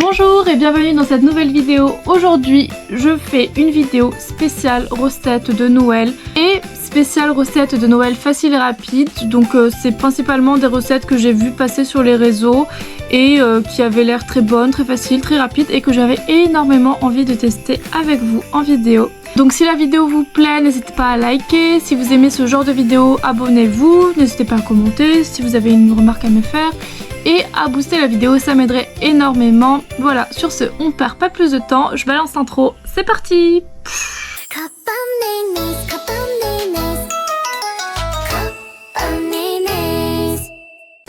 Bonjour et bienvenue dans cette nouvelle vidéo. Aujourd'hui, je fais une vidéo spéciale recette de Noël et spéciale recette de Noël facile et rapide. Donc c'est principalement des recettes que j'ai vues passer sur les réseaux et qui avaient l'air très bonnes, très faciles, très rapides et que j'avais énormément envie de tester avec vous en vidéo. Donc si la vidéo vous plaît, n'hésitez pas à liker. Si vous aimez ce genre de vidéo, abonnez-vous. N'hésitez pas à commenter si vous avez une remarque à me faire. Et à booster la vidéo, ça m'aiderait énormément. Voilà, sur ce, on perd pas plus de temps. Je balance l'intro, c'est parti.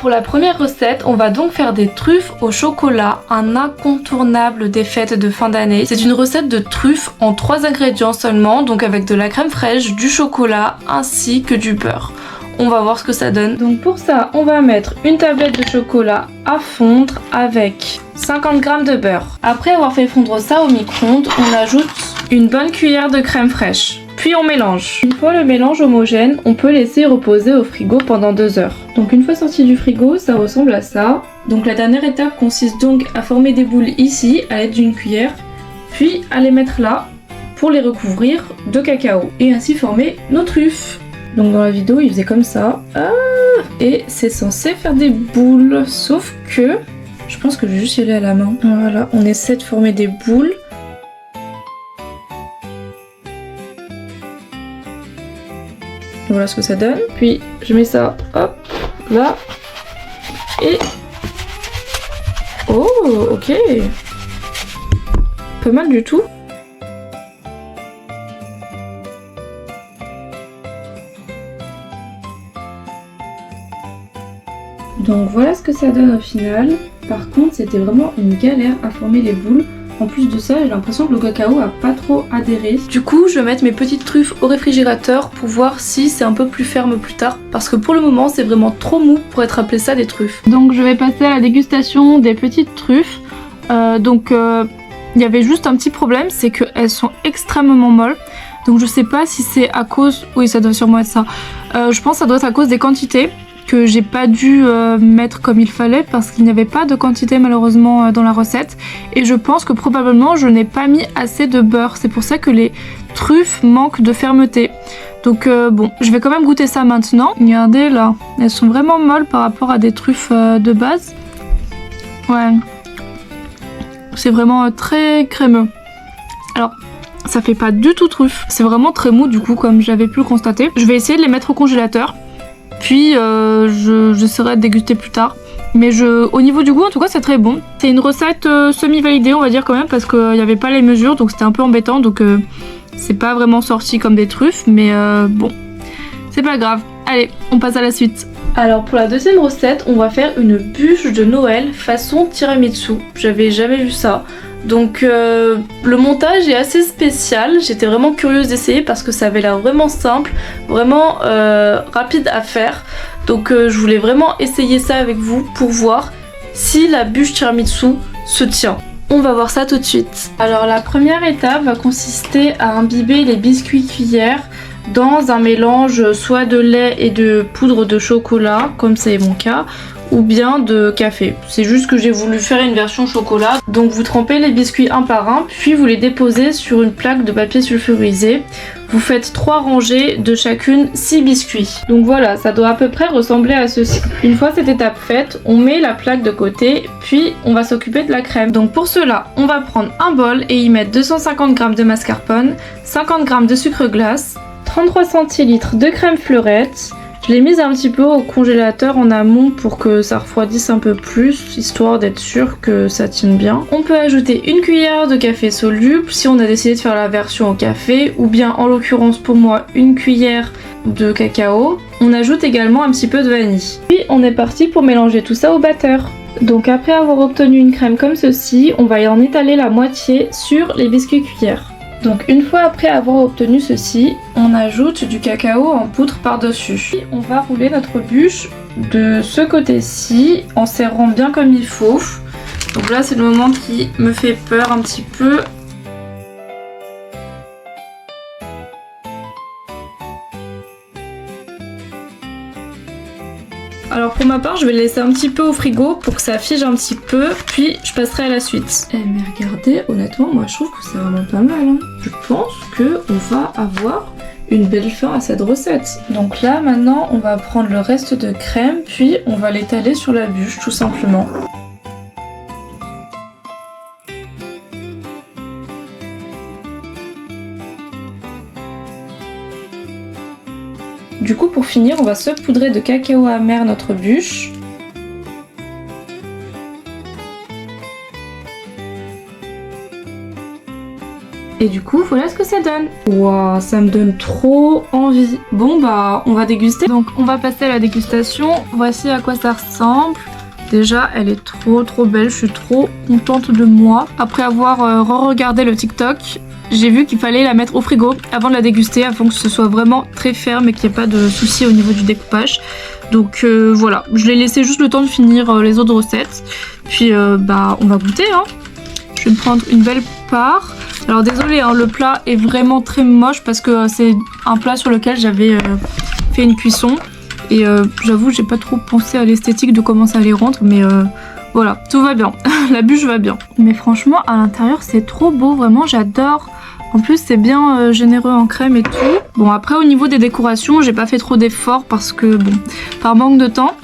Pour la première recette, on va donc faire des truffes au chocolat, un incontournable des fêtes de fin d'année. C'est une recette de truffes en 3 ingrédients seulement, donc avec de la crème fraîche, du chocolat ainsi que du beurre. On va voir ce que ça donne. Donc pour ça, on va mettre une tablette de chocolat à fondre avec 50 g de beurre. Après avoir fait fondre ça au micro-ondes, on ajoute une bonne cuillère de crème fraîche. Puis on mélange. Une fois le mélange homogène, on peut laisser reposer au frigo pendant 2 heures. Donc une fois sorti du frigo, ça ressemble à ça. Donc la dernière étape consiste donc à former des boules ici à l'aide d'une cuillère, puis à les mettre là pour les recouvrir de cacao et ainsi former nos truffes. Donc dans la vidéo il faisait comme ça, et c'est censé faire des boules, sauf que je pense que je vais juste y aller à la main. Voilà, on essaie de former des boules. Voilà ce que ça donne. Puis je mets ça, hop, là, et... Oh, ok. Pas mal du tout. Donc voilà ce que ça donne au final. Par contre, c'était vraiment une galère à former les boules. En plus de ça, j'ai l'impression que le cacao a pas trop adhéré. Du coup, je vais mettre mes petites truffes au réfrigérateur pour voir si c'est un peu plus ferme plus tard. Parce que pour le moment, c'est vraiment trop mou pour être appelé ça des truffes. Donc je vais passer à la dégustation des petites truffes. Il y avait juste un petit problème, c'est qu'elles sont extrêmement molles. Donc je sais pas si c'est à cause... Oui, ça doit sûrement être ça. Je pense que ça doit être à cause des quantités que j'ai pas dû mettre comme il fallait parce qu'il n'y avait pas de quantité malheureusement dans la recette, et je pense que probablement je n'ai pas mis assez de beurre, c'est pour ça que les truffes manquent de fermeté. Donc bon, je vais quand même goûter ça maintenant. Regardez là, elles sont vraiment molles par rapport à des truffes de base. Ouais, c'est vraiment très crémeux. Alors ça fait pas du tout truffe, c'est vraiment très mou du coup comme j'avais pu le constater. Je vais essayer de les mettre au congélateur. Puis j'essaierai de déguster plus tard. Mais au niveau du goût, en tout cas, c'est très bon. C'est une recette semi-validée, on va dire quand même, parce qu'il n'y avait pas les mesures, donc c'était un peu embêtant. Donc c'est pas vraiment sorti comme des truffes, mais bon, c'est pas grave. Allez, on passe à la suite. Alors pour la deuxième recette, on va faire une bûche de Noël façon tiramisu. J'avais jamais vu ça. Donc le montage est assez spécial, j'étais vraiment curieuse d'essayer parce que ça avait l'air vraiment simple, vraiment rapide à faire. Donc je voulais vraiment essayer ça avec vous pour voir si la bûche tiramisu se tient. On va voir ça tout de suite. Alors la première étape va consister à imbiber les biscuits cuillères dans un mélange soit de lait et de poudre de chocolat, comme c'est mon cas, ou bien de café. C'est juste que j'ai voulu faire une version chocolat. Donc vous trempez les biscuits un par un, puis vous les déposez sur une plaque de papier sulfurisé. Vous faites 3 rangées de chacune 6 biscuits. Donc voilà, ça doit à peu près ressembler à ceci. Une fois cette étape faite, on met la plaque de côté, puis on va s'occuper de la crème. Donc pour cela, on va prendre un bol et y mettre 250 g de mascarpone, 50 g de sucre glace, 33 centilitres de crème fleurette. Je l'ai mise un petit peu au congélateur en amont pour que ça refroidisse un peu plus, histoire d'être sûr que ça tienne bien. On peut ajouter une cuillère de café soluble si on a décidé de faire la version au café, ou bien en l'occurrence pour moi une cuillère de cacao. On ajoute également un petit peu de vanille. Puis on est parti pour mélanger tout ça au batteur. Donc après avoir obtenu une crème comme ceci, on va y en étaler la moitié sur les biscuits cuillères. Donc une fois après avoir obtenu ceci, on ajoute du cacao en poudre par-dessus. On va rouler notre bûche de ce côté-ci en serrant bien comme il faut. Donc là c'est le moment qui me fait peur un petit peu. Alors pour ma part, je vais le laisser un petit peu au frigo pour que ça fige un petit peu, puis je passerai à la suite. Eh mais regardez, honnêtement, moi je trouve que c'est vraiment pas mal. Hein. Je pense qu'on va avoir une belle fin à cette recette. Donc là, maintenant, on va prendre le reste de crème, puis on va l'étaler sur la bûche, tout simplement. Du coup, pour finir, on va saupoudrer de cacao amer notre bûche. Et du coup, voilà ce que ça donne. Waouh, ça me donne trop envie. Bon bah, on va déguster. Donc, on va passer à la dégustation. Voici à quoi ça ressemble. Déjà, elle est trop belle. Je suis trop contente de moi. Après avoir re-regardé le TikTok, j'ai vu qu'il fallait la mettre au frigo avant de la déguster, afin que ce soit vraiment très ferme et qu'il n'y ait pas de soucis au niveau du découpage. Donc voilà, je l'ai laissé juste le temps de finir les autres recettes. Puis bah, on va goûter. Hein. Je vais me prendre une belle part. Alors désolée, hein, le plat est vraiment très moche parce que c'est un plat sur lequel j'avais fait une cuisson. Et j'avoue, j'ai pas trop pensé à l'esthétique de comment ça allait rendre, mais voilà, tout va bien. La bûche va bien. Mais franchement, à l'intérieur, c'est trop beau, vraiment, j'adore. En plus, c'est bien généreux en crème et tout. Bon, après, au niveau des décorations, j'ai pas fait trop d'efforts parce que, bon, par manque de temps.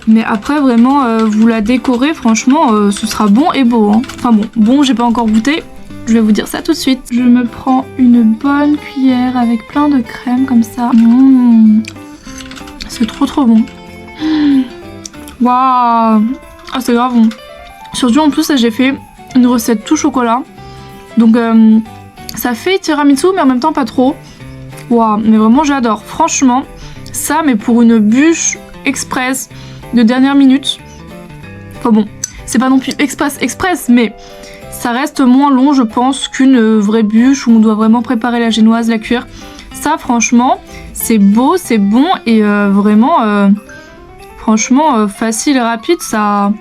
Mais après, vraiment, vous la décorez, franchement, ce sera bon et beau. Hein. Enfin bon, j'ai pas encore goûté. Je vais vous dire ça tout de suite. Je me prends une bonne cuillère avec plein de crème comme ça. C'est trop bon. Waouh. Ah, c'est grave bon. Surtout en plus, là, j'ai fait une recette tout chocolat. Donc, ça fait tiramisu, mais en même temps pas trop. Waouh, mais vraiment j'adore. Franchement, ça, mais pour une bûche express de dernière minute. Enfin bon, c'est pas non plus express, mais ça reste moins long, je pense, qu'une vraie bûche où on doit vraiment préparer la génoise, la cuire. Ça, franchement, c'est beau, c'est bon et vraiment, franchement, facile et rapide, ça...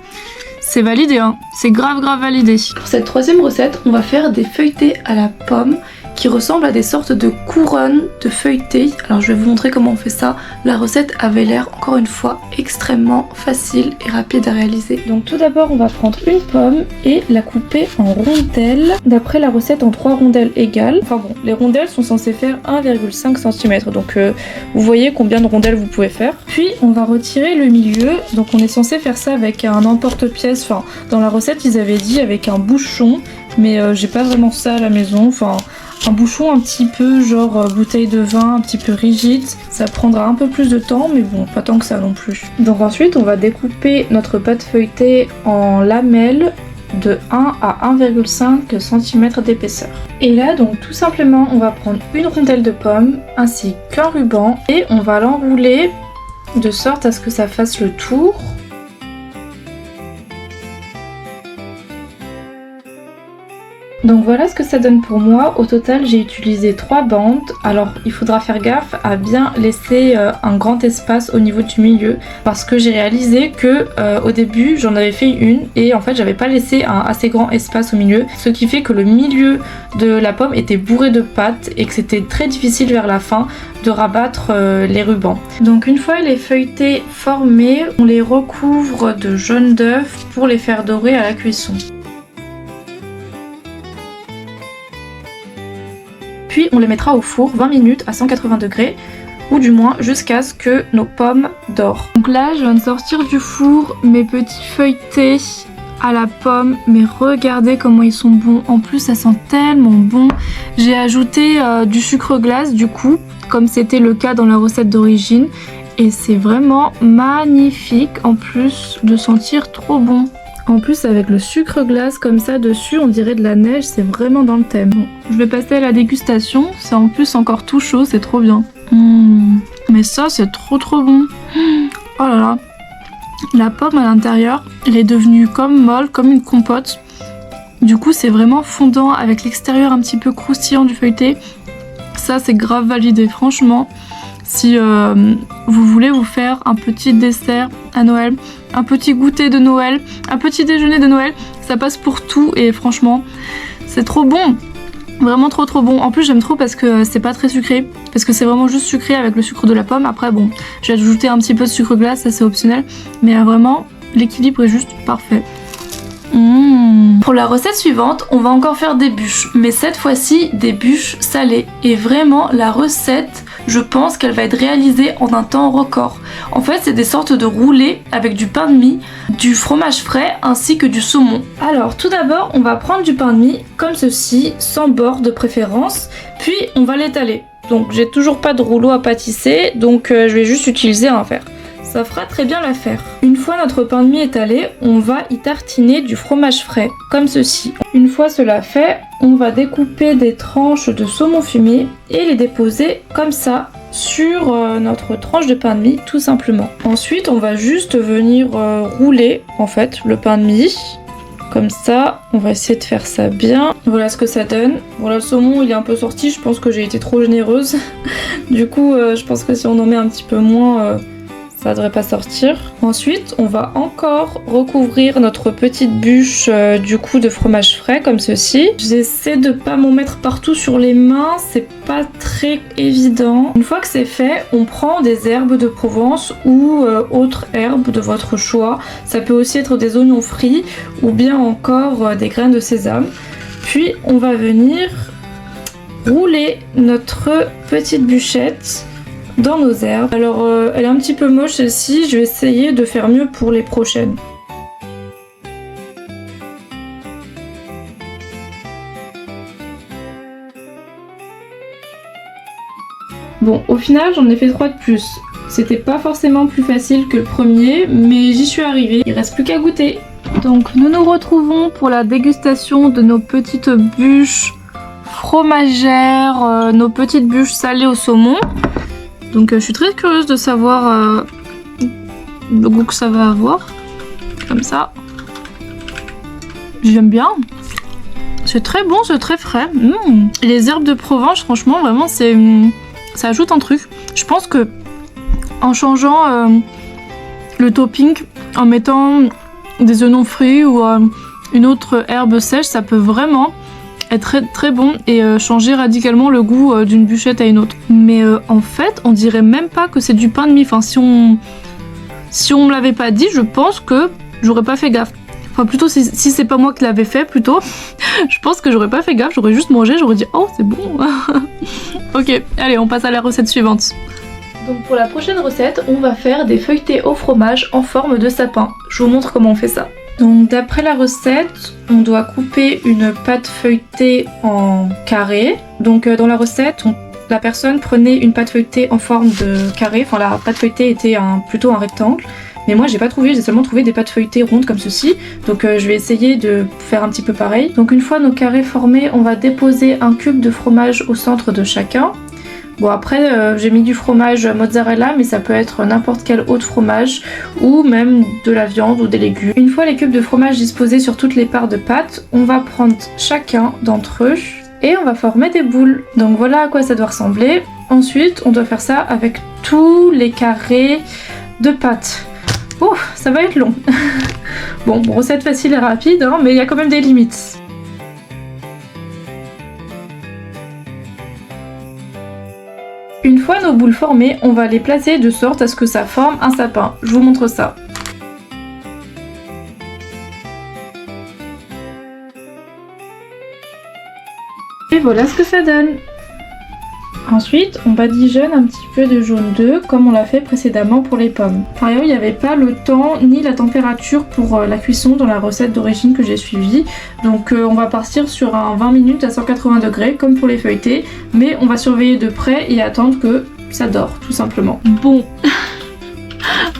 C'est validé, hein. C'est grave validé. Pour cette troisième recette, on va faire des feuilletés à la pomme qui ressemblent à des sortes de couronnes de feuilletés. Alors je vais vous montrer comment on fait ça. La recette avait l'air, encore une fois, extrêmement facile et rapide à réaliser. Donc tout d'abord, on va prendre une pomme et la couper en rondelles. D'après la recette, en 3 rondelles égales. Enfin bon, les rondelles sont censées faire 1,5 cm. Donc vous voyez combien de rondelles vous pouvez faire. Puis on va retirer le milieu. Donc on est censé faire ça avec un emporte-pièce. Enfin, dans la recette, ils avaient dit avec un bouchon. Mais j'ai pas vraiment ça à la maison. Enfin... Un bouchon un petit peu genre bouteille de vin, un petit peu rigide. Ça prendra un peu plus de temps, mais bon, pas tant que ça non plus. Donc ensuite, on va découper notre pâte feuilletée en lamelles de 1 à 1,5 cm d'épaisseur. Et là, donc tout simplement, on va prendre une rondelle de pomme ainsi qu'un ruban et on va l'enrouler de sorte à ce que ça fasse le tour. Donc voilà ce que ça donne pour moi. Au total, j'ai utilisé 3 bandes. Alors il faudra faire gaffe à bien laisser un grand espace au niveau du milieu parce que j'ai réalisé que au début j'en avais fait une et en fait j'avais pas laissé un assez grand espace au milieu, ce qui fait que le milieu de la pomme était bourré de pâte et que c'était très difficile vers la fin de rabattre les rubans. Donc une fois les feuilletés formés, on les recouvre de jaune d'œuf pour les faire dorer à la cuisson. Puis on les mettra au four 20 minutes à 180 degrés ou du moins jusqu'à ce que nos pommes dorent. Donc là je viens de sortir du four mes petits feuilletés à la pomme, mais regardez comment ils sont bons. En plus ça sent tellement bon. J'ai ajouté du sucre glace du coup, comme c'était le cas dans la recette d'origine. Et c'est vraiment magnifique en plus de sentir trop bon. En plus avec le sucre glace comme ça dessus, on dirait de la neige, c'est vraiment dans le thème. Bon, je vais passer à la dégustation, c'est en plus encore tout chaud, c'est trop bien. Mais ça c'est trop bon. Oh là là. La pomme à l'intérieur, elle est devenue comme molle, comme une compote. Du coup c'est vraiment fondant avec l'extérieur un petit peu croustillant du feuilleté. Ça c'est grave validé, franchement. Si vous voulez vous faire un petit dessert à Noël, un petit goûter de Noël, un petit déjeuner de Noël, ça passe pour tout et franchement, c'est trop bon. Vraiment trop bon. En plus j'aime trop parce que c'est pas très sucré. Parce que c'est vraiment juste sucré avec le sucre de la pomme. Après bon, j'ai ajouté un petit peu de sucre glace, ça c'est optionnel. Mais vraiment, l'équilibre est juste parfait. Pour la recette suivante, on va encore faire des bûches. Mais cette fois-ci, des bûches salées. Et vraiment, la recette, je pense qu'elle va être réalisée en un temps record. En fait, c'est des sortes de roulés avec du pain de mie, du fromage frais ainsi que du saumon. Alors, tout d'abord, on va prendre du pain de mie comme ceci, sans bord de préférence, puis on va l'étaler. Donc, j'ai toujours pas de rouleau à pâtisser, donc je vais juste utiliser un fer. Ça fera très bien l'affaire. Une fois notre pain de mie étalé, on va y tartiner du fromage frais, comme ceci. Une fois cela fait, on va découper des tranches de saumon fumé et les déposer comme ça sur notre tranche de pain de mie, tout simplement. Ensuite, on va juste venir rouler, en fait, le pain de mie. Comme ça, on va essayer de faire ça bien. Voilà ce que ça donne. Voilà, le saumon, il est un peu sorti. Je pense que j'ai été trop généreuse. Du coup, je pense que si on en met un petit peu moins... ça devrait pas sortir. Ensuite, on va encore recouvrir notre petite bûche du coup de fromage frais comme ceci. J'essaie de pas m'en mettre partout sur les mains, c'est pas très évident. Une fois que c'est fait, on prend des herbes de Provence ou autres herbes de votre choix. Ça peut aussi être des oignons frits ou bien encore des graines de sésame. Puis on va venir rouler notre petite bûchette dans nos herbes. Alors elle est un petit peu moche celle-ci, je vais essayer de faire mieux pour les prochaines. Bon, au final j'en ai fait 3 de plus. C'était pas forcément plus facile que le premier, mais j'y suis arrivée. Il reste plus qu'à goûter. Donc nous nous retrouvons pour la dégustation de nos petites bûches fromagères, nos petites bûches salées au saumon. Donc je suis très curieuse de savoir le goût que ça va avoir. Comme ça. J'aime bien. C'est très bon, c'est très frais. Et les herbes de Provence, franchement, vraiment, ça ajoute un truc. Je pense que en changeant le topping, en mettant des oignons frits ou une autre herbe sèche, ça peut vraiment être très, très bon et changer radicalement le goût d'une bûchette à une autre. Mais en fait, on dirait même pas que c'est du pain de mie. Enfin, si on me l'avait pas dit, je pense que j'aurais pas fait gaffe. Enfin, plutôt si c'est pas moi qui l'avais fait, plutôt, je pense que j'aurais pas fait gaffe, j'aurais juste mangé, j'aurais dit oh c'est bon. Ok, allez, on passe à la recette suivante. Donc pour la prochaine recette, on va faire des feuilletés au fromage en forme de sapin. Je vous montre comment on fait ça. Donc d'après la recette, on doit couper une pâte feuilletée en carré. Donc dans la recette, la personne prenait une pâte feuilletée en forme de carré. Enfin la pâte feuilletée était plutôt un rectangle. Mais moi j'ai pas trouvé, j'ai seulement trouvé des pâtes feuilletées rondes comme ceci. Donc je vais essayer de faire un petit peu pareil. Donc une fois nos carrés formés, on va déposer un cube de fromage au centre de chacun. Bon après j'ai mis du fromage mozzarella mais ça peut être n'importe quel autre fromage ou même de la viande ou des légumes. Une fois les cubes de fromage disposés sur toutes les parts de pâte, on va prendre chacun d'entre eux et on va former des boules. Donc voilà à quoi ça doit ressembler. Ensuite on doit faire ça avec tous les carrés de pâte. Oh ça va être long. Bon recette facile et rapide hein, mais il y a quand même des limites. Une fois nos boules formées, on va les placer de sorte à ce que ça forme un sapin. Je vous montre ça. Et voilà ce que ça donne. Ensuite, on badigeonne un petit peu de jaune d'œuf comme on l'a fait précédemment pour les pommes. Par ailleurs, il n'y avait pas le temps ni la température pour la cuisson dans la recette d'origine que j'ai suivie. Donc on va partir sur un 20 minutes à 180 degrés comme pour les feuilletés. Mais on va surveiller de près et attendre que ça dort tout simplement. Bon,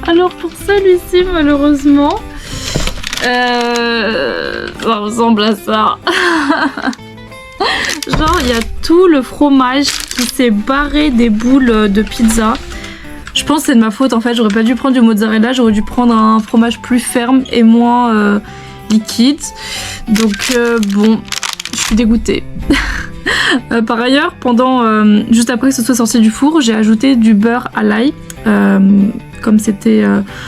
alors pour celui-ci malheureusement, ça ressemble à ça. Genre il y a tout le fromage qui s'est barré des boules de pizza. Je pense que c'est de ma faute en fait, j'aurais pas dû prendre du mozzarella, j'aurais dû prendre un fromage plus ferme et moins liquide. Donc bon, je suis dégoûtée. Par ailleurs, juste après que ce soit sorti du four, j'ai ajouté du beurre à l'ail comme c'était...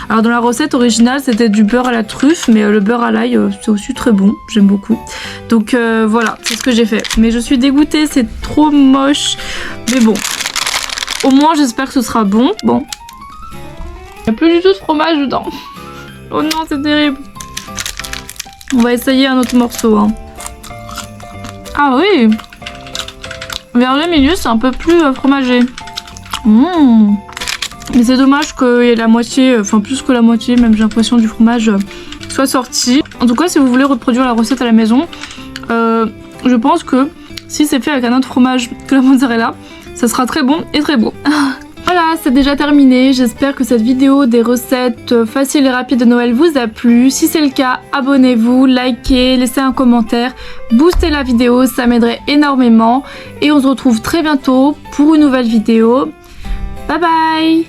Alors dans la recette originale c'était du beurre à la truffe, mais le beurre à l'ail c'est aussi très bon, j'aime beaucoup. Donc voilà, c'est ce que j'ai fait. Mais je suis dégoûtée, c'est trop moche. Mais bon, au moins j'espère que ce sera bon. Bon, il n'y a plus du tout de fromage dedans. Oh non, c'est terrible. On va essayer un autre morceau. Hein. Ah oui, vers le milieu c'est un peu plus fromagé. Mais c'est dommage qu'il y ait la moitié, enfin plus que la moitié même j'ai l'impression du fromage soit sorti. En tout cas si vous voulez reproduire la recette à la maison, je pense que si c'est fait avec un autre fromage que la mozzarella, ça sera très bon et très beau. Voilà, c'est déjà terminé. J'espère que cette vidéo des recettes faciles et rapides de Noël vous a plu. Si c'est le cas, abonnez-vous, likez, laissez un commentaire, boostez la vidéo, ça m'aiderait énormément. Et on se retrouve très bientôt pour une nouvelle vidéo. Bye bye!